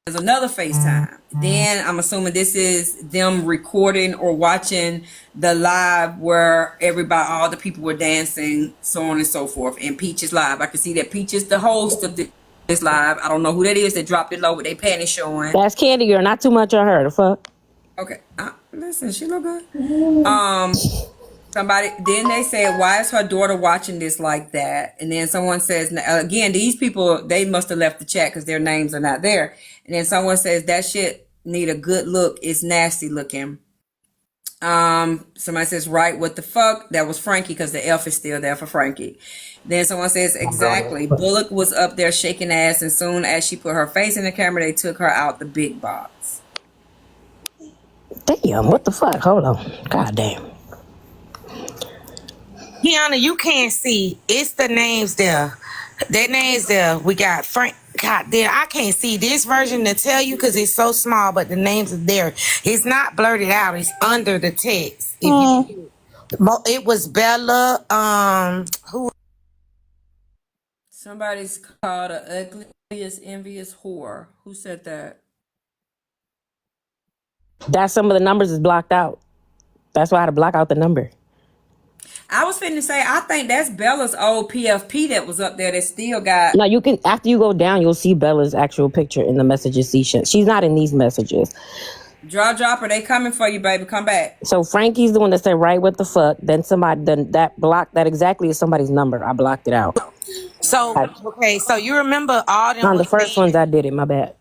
there's another FaceTime. Then I'm assuming this is them recording or watching the live where everybody, all the people were dancing, so on and so forth. And Peach is live. I can see that Peach is the host of this live. I don't know who that is that dropped it low with their panties showing. That's Candy Girl. Not too much on her. The fuck. Okay. Listen, she look good. Somebody, then they said, why is her daughter watching this like that? And then someone says, again, these people, they must have left the chat because their names are not there. And then someone says, that shit need a good look. It's nasty looking. Somebody says, right, what the fuck? That was Frankie because the F is still there for Frankie. Then someone says, exactly. Bullock was up there shaking ass, and soon as she put her face in the camera, they took her out the big box. Damn, what the fuck? Hold on. God damn. Keyona, you can't see. It's the names there. Their names there. We got Frank. God damn, I can't see this version to tell you because it's so small, but the names are there. It's not blurted out. It's under the text. It was Bella. Who? Somebody's called the ugliest, envious whore. Who said that? That's some of the numbers is blocked out. That's why I had to block out the number. I was finna say, I think that's Bella's old PFP that was up there that still got... No, you can, after you go down, you'll see Bella's actual picture in the messages. She's not in these messages. Dropper, they coming for you, baby. Come back. So Frankie's the one that said, right, what the fuck? Then that blocked, that exactly is somebody's number. I blocked it out. So, okay, so you remember all them... On the first ones, I did it. My bad.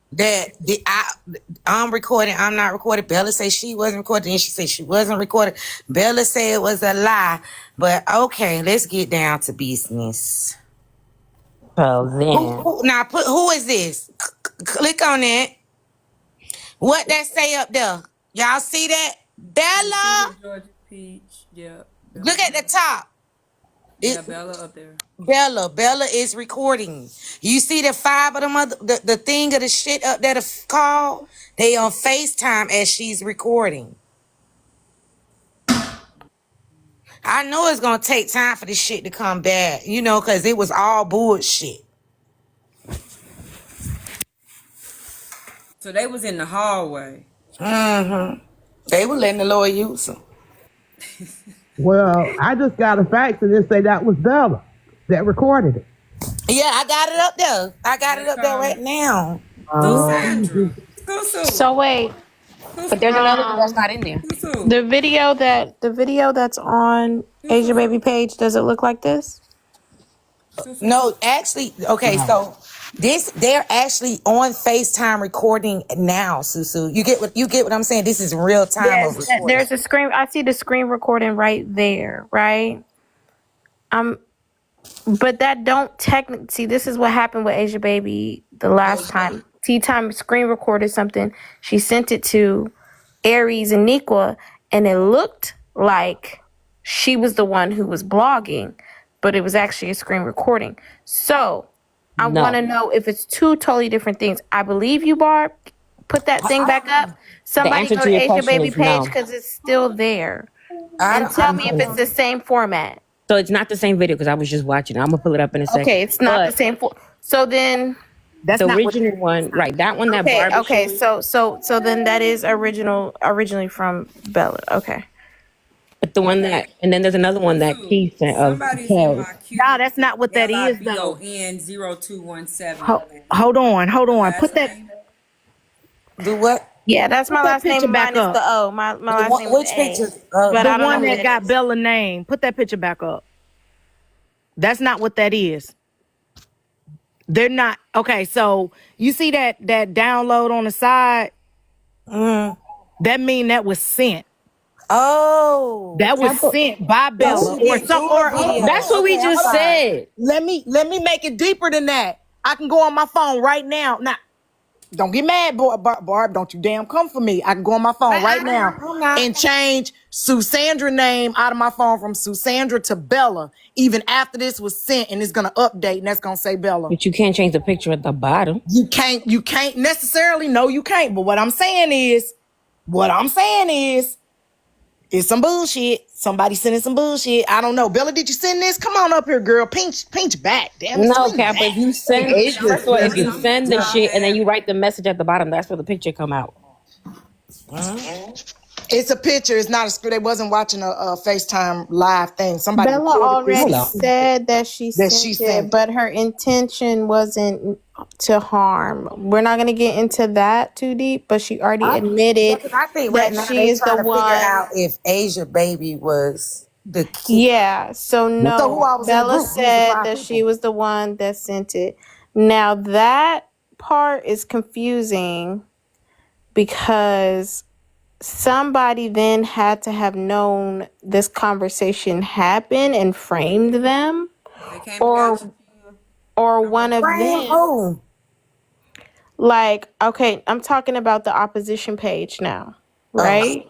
I'm recording, I'm not recording. Bella said she wasn't recording, and she said she wasn't recording. Bella said it was a lie. But okay, let's get down to business. Oh, then. Who is this? Click on it. What that say up there? Y'all see that? Bella. Georgia Peach. Yeah. Bella. Look at the top. Yeah, Bella up there. Bella is recording. You see the 5 of them the thing of the shit up there, the call? They on FaceTime as she's recording. I know it's gonna take time for this shit to come back, because it was all bullshit. So they was in the hallway. They were letting the Lord use them. Well, I just got a fax and it say that was Bella that recorded it. Yeah, I got it up there. I got it up there right now. So wait, But there's another one that's not in there. the video that's on Asia Baby page, does it look like this? No, actually, okay, so they're actually on FaceTime recording now, Susu. You get what I'm saying? This is real time of recording. There's a screen. I see the screen recording right there, right? But that don't technically see. This is what happened with Asia Baby the last time. Tea Time screen recorded something. She sent it to Aries and Nikwa, and it looked like she was the one who was blogging, but it was actually a screen recording. So I want to know if it's two totally different things. I believe you, Barb. Put that thing back up. Somebody go to Asia Baby page because it's still there. And tell me if it's the same format. So it's not the same video because I was just watching it. I'm going to pull it up in a second. Okay, it's not the same. So then... That's the original one. Right, that one that Barbie showed. So then that is originally from Bella. Okay. But the one that... And then there's another one that Keith sent of... No, that's not what that is, though. N0217. Hold on. Put that... Do what? Yeah, that's my last name. Back Mine is the O. My last name which is picture? The one that got Bella's name. Put that picture back up. That's not what that is. They're not. Okay, so you see that download on the side? That mean that was sent. Oh. That was sent by Bella or some or that's what we just said. Let me make it deeper than that. I can go on my phone right now. Now, don't get mad, Barb. Don't you damn come for me. I can go on my phone right now and change Susandra's name out of my phone from Susandra to Bella, even after this was sent, and it's gonna update, and that's gonna say Bella. But you can't change the picture at the bottom. You can't necessarily. No, you can't. But what I'm saying is, It's some bullshit. Somebody sending some bullshit. I don't know. Bella, did you send this? Come on up here, girl. Pinch back. Damn it. No, Swing Cap, back. if you send, Asia first of all, if you sent send the y'all shit and then have- you write the message at the bottom, that's where the picture come out. It's a picture. It's not a script. They wasn't watching a FaceTime live thing. Somebody Bella recorded this already Hold on. said that she that sent she it, sent. but her intention wasn't to harm. We're not going to get into that too deep, but she already admitted I think right that now she they is the trying to figure one. out if Asia Baby was the kid. Yeah, so no. So who all was in the Bella group? Who was the said 5 that people? she was the one that sent it. Now that part is confusing because somebody then had to have known this conversation happened and framed them, They came and or got you. or one of Frame them. who? Like, okay, I'm talking about the opposition page now, right?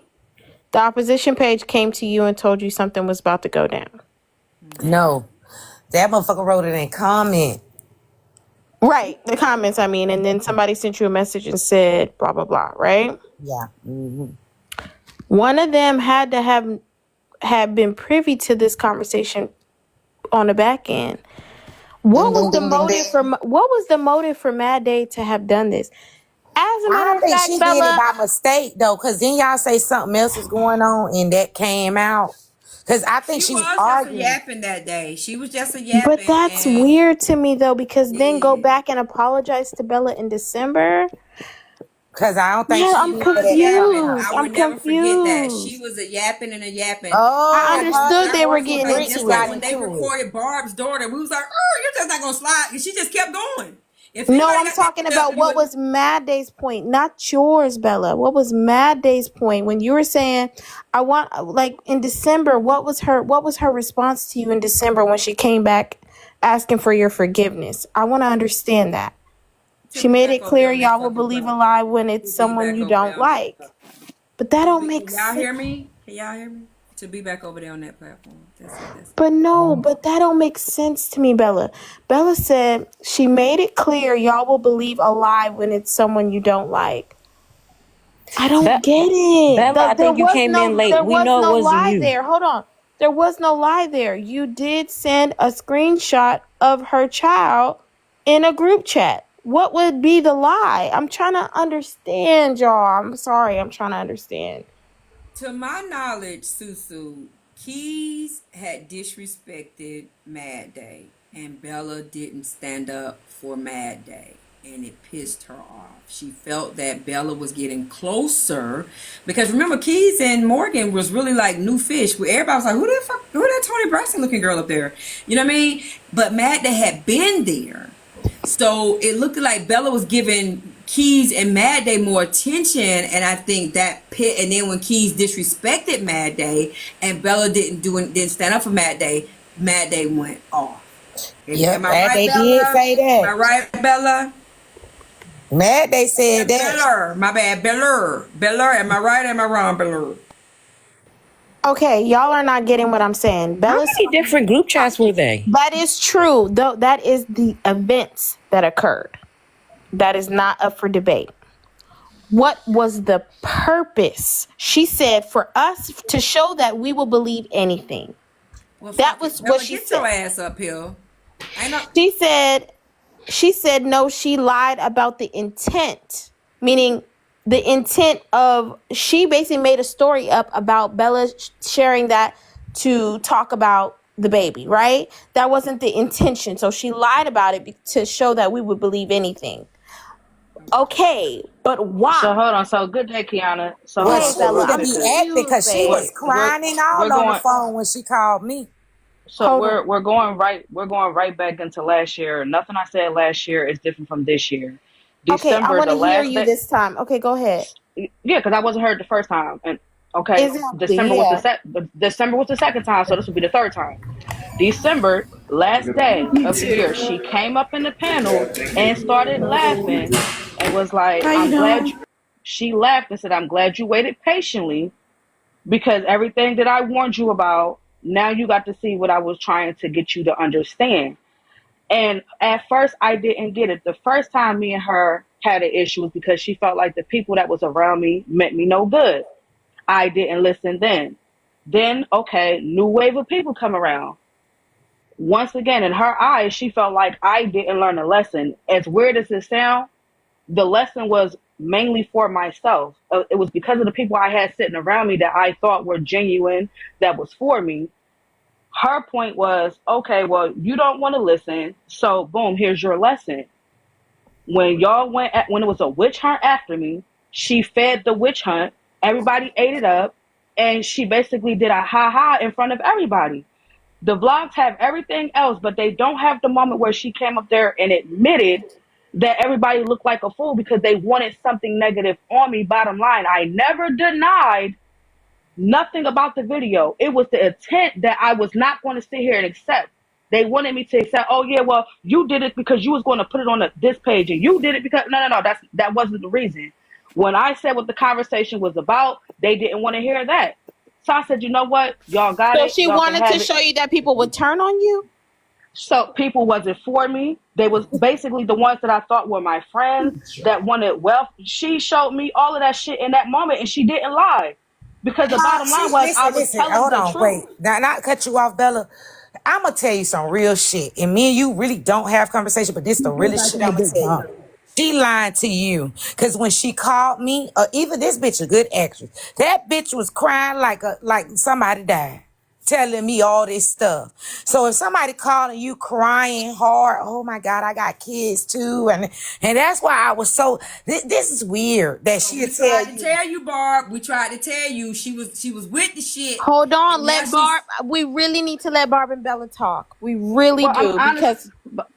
The opposition page came to you and told you something was about to go down. No. That motherfucker wrote it in comment. Right, the comments, I mean, and then somebody sent you a message and said blah blah blah, right? Yeah. One of them had to have been privy to this conversation on the back end. What was the motive for Mad Day to have done this? As a matter I of think fact, she did it Bella, by mistake though, because then y'all say something else was going on and that came out. Because I think She she was was just a arguing. yapping that day. She was just a yapping. but that's and weird to me though, because then go Yeah. back and apologize to Bella in December. Because I don't think Yeah, she I'm did She for was that yapping. confused. I I'm would never forget that. She confused. was a yapping and a yapping. Oh, I understood they were getting Like, into just like it. when they recorded Barb's daughter, we was like, "Oh, you're just not gonna slide," and she just kept going. If No, anybody I'm got talking that about stuff, what was Mad Day's point, not yours, Bella. What was Mad Day's point when you were saying, "I want," like in December? What was her response to you in December when she came back asking for your forgiveness? I want to understand that. She made it clear y'all will believe a lie when it's someone you don't like, but that don't make Can y'all sense. hear me? Can y'all hear me? To be back over there on that platform. That's it. That's it. But no, but that don't make sense to me, Bella. Bella said she made it clear y'all will believe a lie when it's someone you don't like. I don't get it. Bella, I think you came in late. There We was know it no wasn't lie you. there. Hold on. There was no lie there. You did send a screenshot of her child in a group chat. What would be the lie? I'm trying to understand, y'all. I'm sorry. I'm trying to understand. To my knowledge, Susu, Keys had disrespected Mad Day, and Bella didn't stand up for Mad Day, and it pissed her off. She felt that Bella was getting closer because remember, Keys and Morgan was really like new fish. Where everybody was like, who that Tony Braxton looking girl up there? You know what I mean? But Mad Day had been there. So it looked like Bella was giving Keys and Mad Day more attention, and I think that pit. And then when Keys disrespected Mad Day, and Bella didn't stand up for Mad Day went off. Yep, Am I right, they Bella? did say that. Am I right, Bella? Mad they said that. Bella, my bad, Bella. Am I right? Am I wrong, Bella? Okay, y'all are not getting what I'm saying. How Bella's many different group chats were they? That is true. Though that is the events that occurred. That is not up for debate. What was the purpose? She said for us to show that we will believe anything. Well, That was Bella, what she get your said. ass up here. I know. She said no, she lied about the intent. Meaning the intent of, she basically made a story up about Bella sharing that to talk about the baby, right? That wasn't the intention. So she lied about it to show that we would believe anything. Okay, but why? So hold on. So good day, Keyona. So Well, hold on. she So Bella, real need to I'm quick, be 'cause acting because she was confused, babe. crying all on the phone when she called me. So Hold on. we're going right back into last year. Nothing I said last year is different from this year. Okay, I December, want the to hear last you day. this time. Okay, go ahead. Yeah, because I wasn't heard the first time, and okay, Exactly, yeah. December was the second time, so this will be the third time. December, last day of the year, she came up in the panel and started laughing and was like, "I'm glad." She laughed and said, "I'm glad you waited patiently because everything that I warned you about, now you got to see what I was trying to get you to understand." And at first, I didn't get it. The first time me and her had an issue was because she felt like the people that was around me meant me no good. I didn't listen then. Then, okay, new wave of people come around. Once again, in her eyes, she felt like I didn't learn a lesson. As weird as it sounds, the lesson was mainly for myself. It was because of the people I had sitting around me that I thought were genuine, that was for me. Her point was, okay, well, you don't want to listen, so boom, here's your lesson. When y'all when it was a witch hunt after me, she fed the witch hunt. Everybody ate it up, and she basically did a ha ha in front of everybody. The vlogs have everything else, but they don't have the moment where she came up there and admitted that everybody looked like a fool because they wanted something negative on me. Bottom line, I never denied nothing about the video. It was the intent that I was not going to sit here and accept. They wanted me to accept, oh yeah, well, you did it because you was going to put it on this page, and you did it because no, that wasn't the reason. When I said what the conversation was about, they didn't want to hear that. So I said, you know what, y'all got So it. she Y'all wanted to show you that people would turn on you? So people wasn't for me. They was basically the ones that I thought were my friends that wanted wealth. She showed me all of that shit in that moment, and she didn't lie. Because the bottom line was I was telling hold the on, truth. wait. Not cut you off, Bella. I'm gonna tell you some real shit. And me and you really don't have conversation, but this the realest shit I'm gonna tell you. She lied to you. Cause when she called me, even this bitch a good actress. That bitch was crying like somebody died. Telling me all this stuff. So if somebody calling you crying hard, oh my God, I got kids too. And that's why I was so, this is weird that she We tried to tell you, Barb. We tried to tell you she was with the shit. Hold on, And now let Barb. We really need to let Barb and Bella talk. We really Well, I'm do honest, because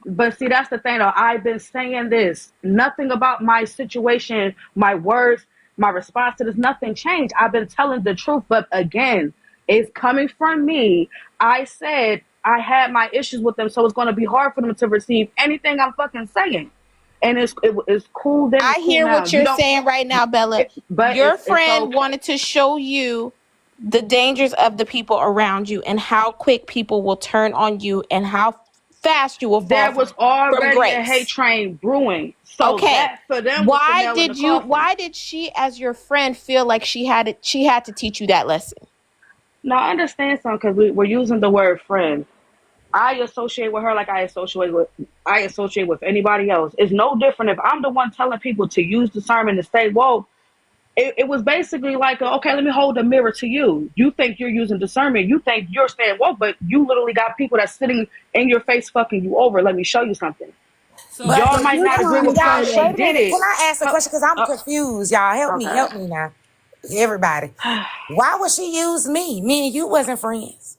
but see, that's the thing though. I've been saying this. Nothing about my situation, my words, my response to this, nothing changed. I've been telling the truth, but again, it's coming from me. I said I had my issues with them, so it's going to be hard for them to receive anything I'm fucking saying. And it's cool. Then I it's cool hear now. what you're saying right now, Bella. But Your it's friend okay. wanted to show you the dangers of the people around you and how quick people will turn on you and how fast you will fall There was from already a hate grace. train brewing, so Okay. that for them was the nail in the coffin. Why did she as your friend feel like she had to teach you that lesson? Now I understand something because we're using the word friend. I associate with her like I associate with anybody else. It's no different if I'm the one telling people to use discernment to stay woke. It was basically like, okay, let me hold a mirror to you. You think you're using discernment. You think you're staying woke, but you literally got people that's sitting in your face fucking you over. Let me show you something. So Y'all But might you're not agree trying to with how say she that. Wait a did minute. it. Can I ask a question? Because I'm confused, y'all. Help Okay. me now. Everybody. Why would she use me? Me and you wasn't friends.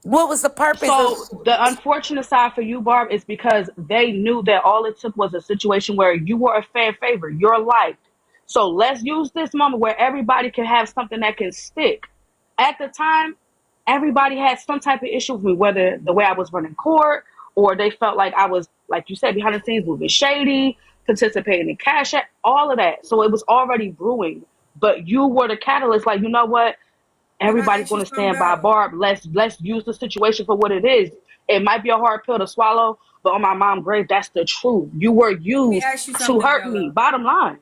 What was the purpose of? So the unfortunate side for you, Barb, is because they knew that all it took was a situation where you were a fan favorite, you're liked. So let's use this moment where everybody can have something that can stick. At the time, everybody had some type of issue with me, whether the way I was running court or they felt like I was, like you said, behind the scenes moving shady, participating in cash app, all of that. So it was already brewing. But you were the catalyst, like, you know what? can I Everybody's ask you going to something, stand by Bella? Barb. Let's use the situation for what it is. It might be a hard pill to swallow, but on my mom's grave, that's the truth. You were Let me used ask you to something, hurt me. Bella. Bottom line.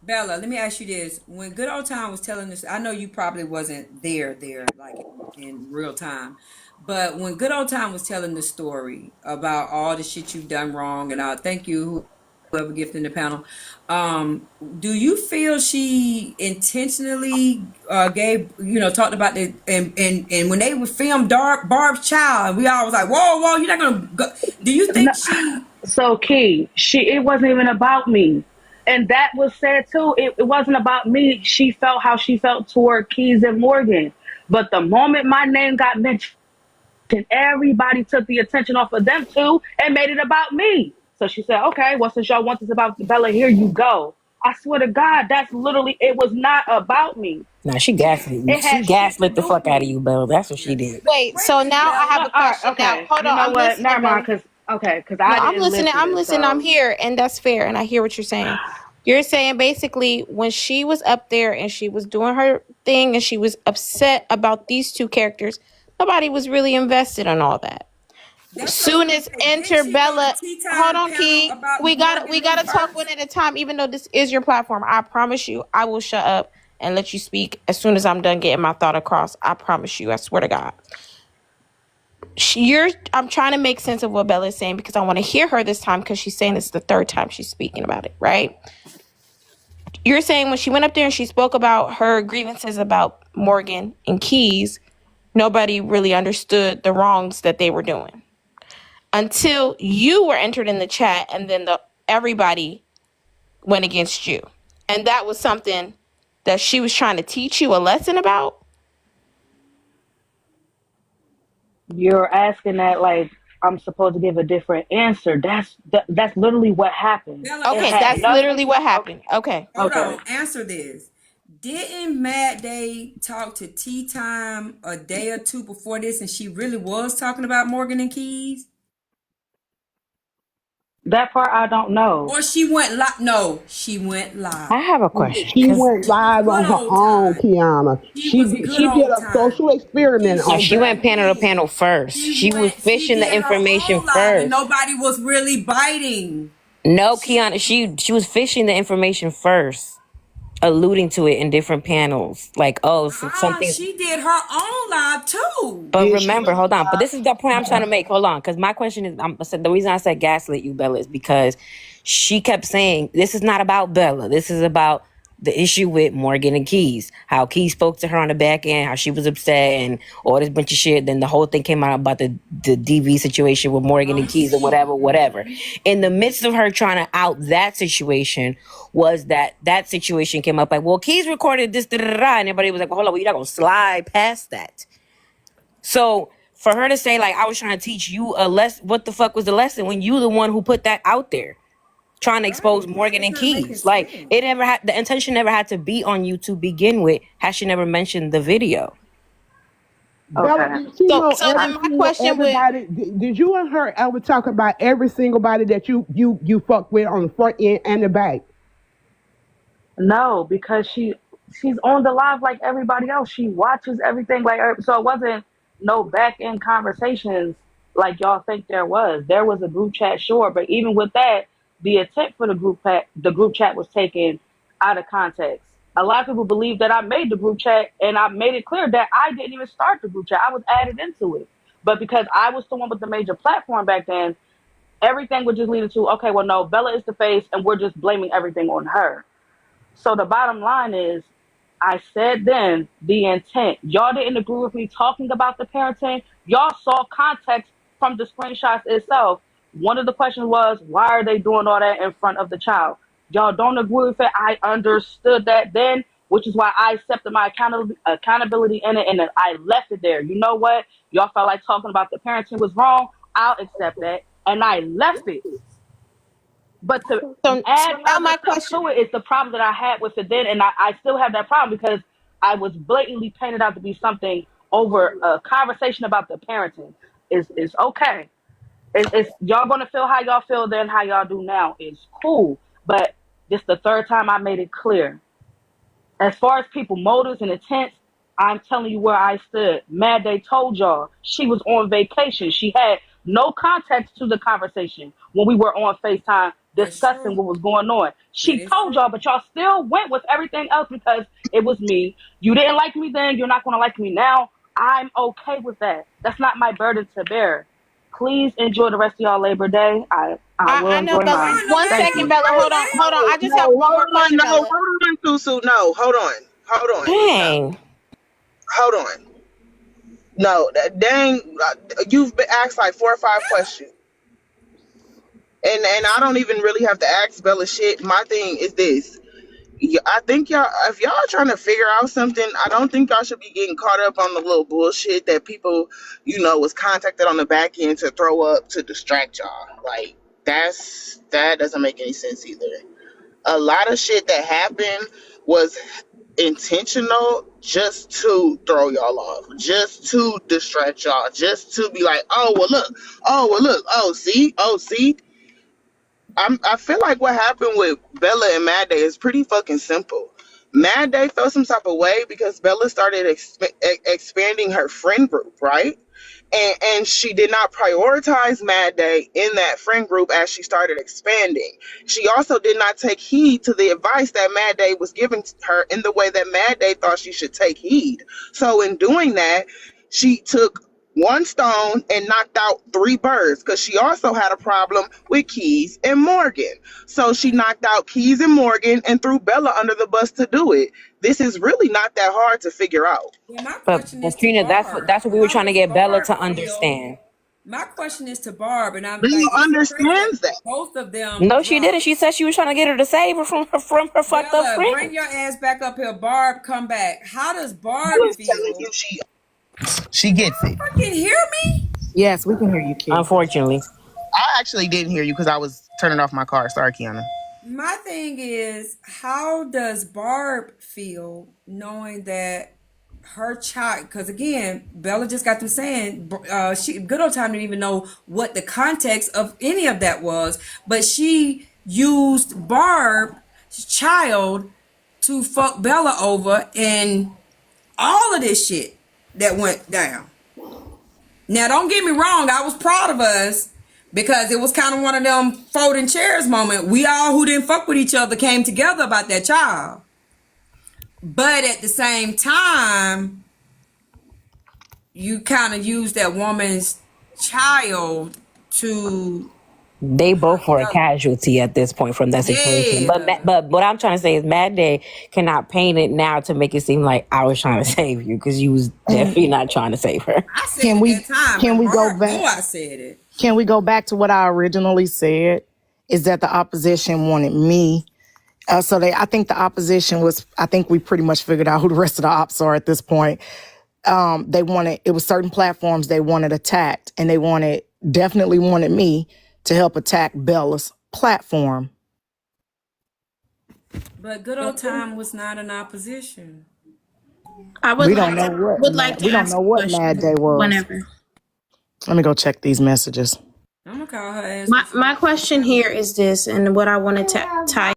Bella, let me ask you this. When Good Old Time was telling this, I know you probably wasn't there, like in real time. But when Good Old Time was telling the story about all the shit you've done wrong, and thank you, whoever gifted the panel. Do you feel she intentionally gave, talked about the, and when they would film Barb's Child, and we all was like, whoa, you're not gonna go. Do you No, think she, so Key, it wasn't even about me. And that was said too. It wasn't about me. She felt how she felt toward Keys and Morgan. But the moment my name got mentioned, everybody took the attention off of them two and made it about me. So she said, okay, well, since y'all want this about Bella, here you go. I swear to God, that's literally, it was not about me. Nah, she gaslit you. It She had shit to gaslit the do with fuck out of me. you, Bella. That's what she did. Wait, wait a so minute, now I have Bella. a All right, question. Now, okay. hold You on, know I'm what? listening, Never mind, Bella. because No, I I'm didn't listening. I'm listen. listening. I'm So here, and that's fair. And I hear what you're saying. You're saying basically when she was up there and she was doing her thing and she was upset about these two characters, nobody was really invested in all that. That's what I was Soon gonna as say. Didn't enter she go to Bella, Tea hold Time on, panel Key. about We Morgan gotta Lee talk one first? at a time. Even though this is your platform, I promise you, I will shut up and let you speak as soon as I'm done getting my thought across. I promise you. I swear to God. I'm trying to make sense of what Bella is saying because I want to hear her this time because she's saying it's the third time she's speaking about it, right? You're saying when she went up there and she spoke about her grievances about Morgan and Keys, nobody really understood the wrongs that they were doing until you were entered in the chat, and then everybody went against you. And that was something that she was trying to teach you a lesson about. You're asking that like I'm supposed to give a different answer. That's literally what happened. Bella, Okay, had that's nothing- literally what happened. Okay. hold Okay. on. Answer this. Didn't Mad Day talk to Tea Time a day or two before this, and she really was talking about Morgan and Keys? That part I don't know. Or she went live? No, she went live. I have a question. She went live on good her old own, time. Keyona. She was good She did old a time. social experiment She on She that. went panel to panel first. She was fishing the did her information own live, first. and nobody was really biting. No, Keyona, she was fishing the information first, alluding to it in different panels. Like, something. She did her own live too. But Did remember, she? hold on. But this is the point I'm trying to make. Hold on, because my question is, the reason I said gaslit you, Bella, is because she kept saying this is not about Bella. This is about the issue with Morgan and Keys. How Keys spoke to her on the back end, how she was upset, and all this bunch of shit. Then the whole thing came out about the DV situation with Morgan and Keys and whatever. In the midst of her trying to out that situation, was that situation came up like, well, Keys recorded this, and everybody was like, well, hold on, you're not gonna slide past that. So for her to say like, I was trying to teach you a lesson, what the fuck was the lesson when you the one who put that out there? Trying to expose Morgan and Keys. Like, the intention never had to be on you to begin with, had she never mentioned the video. Bella, did she know So then my question everybody? Did you and her ever talk about every single body that you fuck with on the front end and the back? No, because she's on the live like everybody else. She watches everything so it wasn't no back end conversations like y'all think there was. There was a group chat, sure, but even with that, the intent for the group chat was taken out of context. A lot of people believe that I made the group chat, and I made it clear that I didn't even start the group chat. I was added into it. But because I was the one with the major platform back then, everything would just lead to, okay, well, no, Bella is the face, and we're just blaming everything on her. So the bottom line is, I said then the intent. Y'all didn't agree with me talking about the parenting. Y'all saw context from the screenshots itself. One of the questions was, why are they doing all that in front of the child? Y'all don't agree with it. I understood that then, which is why I accepted my accountability in it, and then I left it there. You know what? Y'all felt like talking about the parenting was wrong. I'll accept that, and I left it. But to add my question to it is the problem that I had with it then, and I still have that problem because I was blatantly painted out to be something over a conversation about the parenting. Is okay. It's y'all gonna feel how y'all feel then, how y'all do now is cool. But this the third time I made it clear. As far as people motives and intents, I'm telling you where I stood. Mad Day told y'all she was on vacation. She had no context to the conversation when we were on FaceTime discussing what was going on. She told y'all, but y'all still went with everything else because it was me. You didn't like me then. You're not going to like me now. I'm okay with that. That's not my burden to bear. Please enjoy the rest of y'all Labor Day. I will know, enjoy Bella. mine. One second, Bella. Hold on. I just have one more question, Bella. Hold on, Susu. No, hold on. Dang. No. Hold on. No, dang, you've been asked like 4 or 5 questions. And I don't even really have to ask Bella shit. My thing is this. I think y'all, if y'all are trying to figure out something, I don't think y'all should be getting caught up on the little bullshit that people, was contacted on the back end to throw up to distract y'all. Like, that doesn't make any sense either. A lot of shit that happened was intentional just to throw y'all off, just to distract y'all, just to be like, see. I feel like what happened with Bella and Mad Day is pretty fucking simple. Mad Day felt some type of way because Bella started expanding her friend group, right? And she did not prioritize Mad Day in that friend group as she started expanding. She also did not take heed to the advice that Mad Day was giving to her in the way that Mad Day thought she should take heed. So in doing that, she took one stone and knocked out three birds, because she also had a problem with Keys and Morgan. So she knocked out Keys and Morgan and threw Bella under the bus to do it. This is really not that hard to figure out. Yeah, my But question is to Trina, Barb. that's what we were How trying to does get Bella Barb to feel? understand. My question is to Barb, and I'm Bella like, it's crazy understands that that. both of them No, she dropped. didn't. She said she was trying to get her to save her from her fucked up Bella, friend. bring your ass back up here. Barb, come back. How does I Barb was feel? telling you she gets it. Fucking hear me? Yes, we can hear you, Key. Unfortunately. I actually didn't hear you because I was turning off my car. Sorry, Keyona. My thing is, how does Barb feel knowing that her child? Because again, Bella just got through saying she good old time didn't even know what the context of any of that was, but she used Barb's child to fuck Bella over and all of this shit that went down. Now, don't get me wrong, I was proud of us because it was kind of one of them folding chairs moment. We all who didn't fuck with each other came together about that child. But at the same time, you kind of use that woman's child to... They both were a casualty at this point from that situation. Yeah. But what I'm trying to say is Mad Day cannot paint it now to make it seem like I was trying to save you, because you was definitely not trying to save her. I said Can it we- that time. can we go Barb back? knew I said it. Can we go back to what I originally said? Is that the opposition wanted me? I think the opposition was, I think we pretty much figured out who the rest of the ops are at this point. It was certain platforms they wanted attacked, and they definitely wanted me to help attack Bella's platform. But good old time was not an opposition. I would We like don't know to, what would like to we don't ask know a what question Mad Day was. whenever. Let me go check these messages. I'm gonna call her ass. My question here is this, and what I want to tie